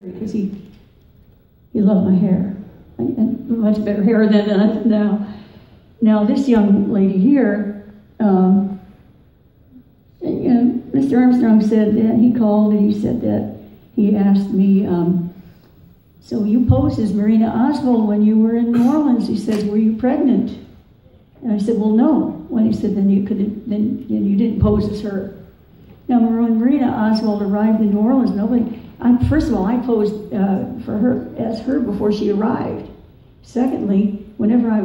because he loved my hair, and much better hair than I have now. Now this young lady here, Mr. Armstrong said that he called and he said that he asked me, so you posed as Marina Oswald when you were in New Orleans. He said, were you pregnant? And I said, well, no. When he said, then you didn't pose as her. Now, when Marina Oswald arrived in New Orleans, first of all, I posed for her as her before she arrived. Secondly, whenever I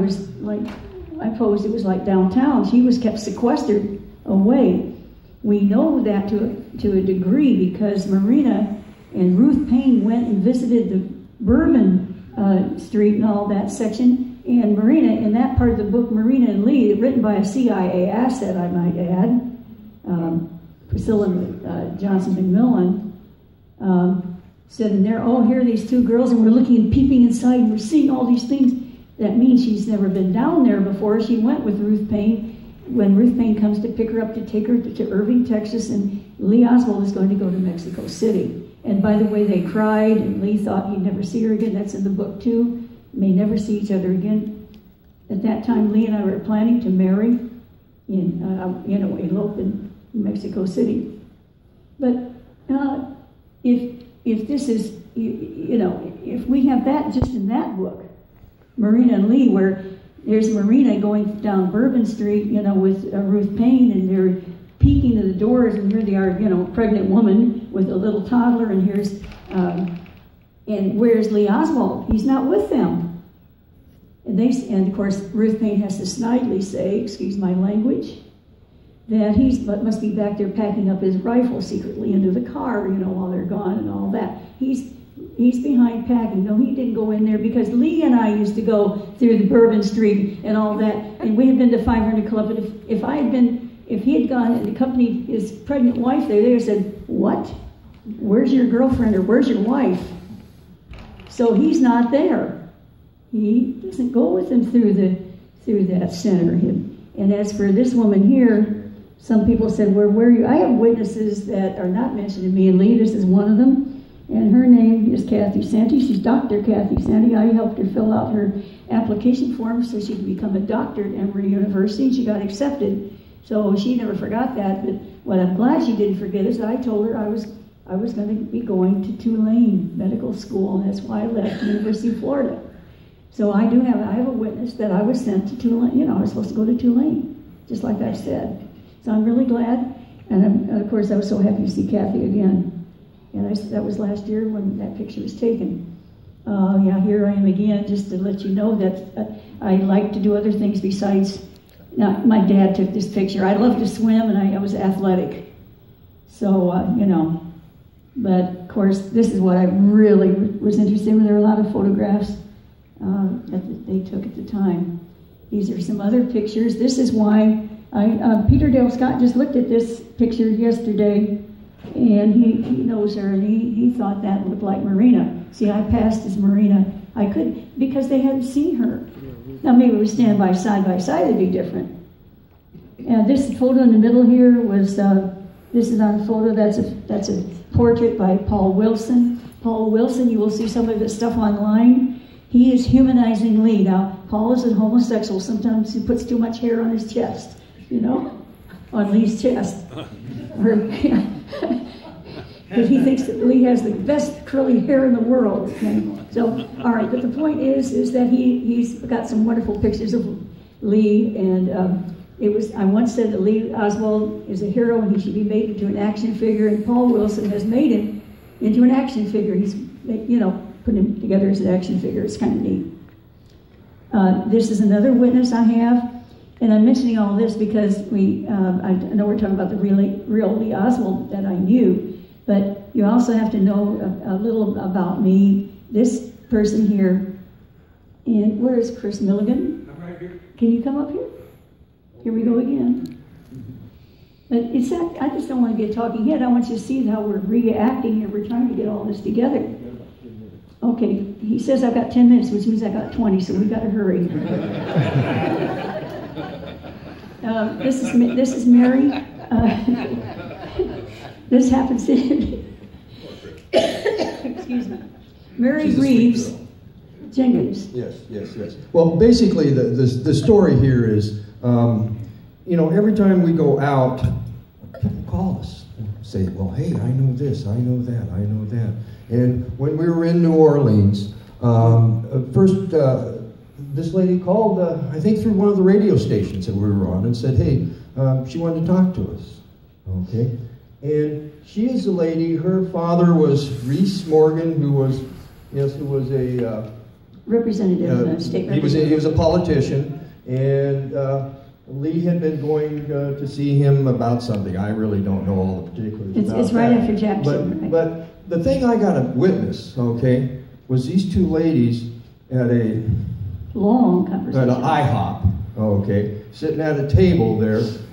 posed, it was like downtown. She was kept sequestered away. We know that to a degree because Marina and Ruth Payne went and visited the Bourbon Street and all that section. And Marina, in that part of the book, Marina and Lee, written by a CIA asset, I might add, Priscilla Johnson McMillan, said in there, oh, here are these two girls, and we're looking and peeping inside, and we're seeing all these things. That means she's never been down there before. She went with Ruth Payne when Ruth Payne comes to pick her up to take her to Irving, Texas, and Lee Oswald is going to go to Mexico City. And by the way, they cried, and Lee thought he'd never see her again. That's in the book, too. May never see each other again. At that time, Lee and I were planning to marry elope in Mexico City. But if this is, if we have that just in that book, Marina and Lee, where there's Marina going down Bourbon Street, with Ruth Payne, and they're peeking to the doors, and here they are, pregnant woman with a little toddler, and here's, and where's Lee Oswald? He's not with them. And of course, Ruth Payne has to snidely say, excuse my language, that must be back there packing up his rifle secretly into the car, while they're gone and all that. He's behind packing. No, he didn't go in there because Lee and I used to go through the Bourbon Street and all that, and we had been to 500 Club. But if he had gone and accompanied his pregnant wife there, they would have said, what? Where's your girlfriend or where's your wife? So he's not there. He doesn't go with them through that center. And as for this woman here, some people said, where were you? I have witnesses that are not mentioned in me and Lee. This is one of them. And her name is Kathy Santee. She's Dr. Kathy Santee. I helped her fill out her application form so she could become a doctor at Emory University, and she got accepted. So she never forgot that. But what I'm glad she didn't forget is I told her I was going to be going to Tulane Medical School, and that's why I left University of Florida. So I have a witness that I was sent to Tulane. I was supposed to go to Tulane, just like I said. So I'm really glad, and of course I was so happy to see Kathy again. And that was last year when that picture was taken. Yeah, here I am again, just to let you know that I like to do other things besides. Now, my dad took this picture. I love to swim, and I was athletic. So, but of course, this is what I really was interested in. There were a lot of photographs that they took at the time. These are some other pictures. This is why Peter Dale Scott just looked at this picture yesterday, and he knows her, and he thought that looked like Marina. See, I passed as Marina. I couldn't, because they hadn't seen her. Now, maybe we stand by side, it'd be different. And this photo in the middle here was, this is not a photo, that's a portrait by Paul Wilson. Paul Wilson, you will see some of his stuff online. He is humanizing Lee. Now, Paul is a homosexual. Sometimes he puts too much hair on his chest, on Lee's chest. Because he thinks that Lee has the best curly hair in the world. So, all right, but the point is that he's got some wonderful pictures of Lee, and I once said that Lee Oswald is a hero and he should be made into an action figure, and Paul Wilson has made him into an action figure. He's, put him together as an action figure. It's kind of neat. This is another witness I have, and I'm mentioning all this because I know we're talking about the real Lee Oswald that I knew, but you also have to know a little about me. This person here, and where is Chris Milligan? I'm right here. Can you come up here? Here we go again. But I just don't want to get talking head. I want you to see how we're reacting here. We're trying to get all this together. Okay, he says I've got 10 minutes, which means I got 20, so we've got to hurry. This is Mary. This happens in Excuse me. Mary She's a sweet Reeves girl. Jenkins. Yes. Well, basically, the story here is, you know, every time we go out, people call us and say, well, hey, I know this, I know that, I know that. And when we were in New Orleans, first, this lady called, I think through one of the radio stations that we were on, and said, hey, she wanted to talk to us. Okay? And she is a lady, her father was Reese Morgan, who was a Representative, state representative. he was a politician, and Lee had been going to see him about something. I really don't know all the particulars about It's right that. after Jackson, right? But the thing I got to witness, okay, was these two ladies at a Long conversation. IHOP, okay, sitting at a table there,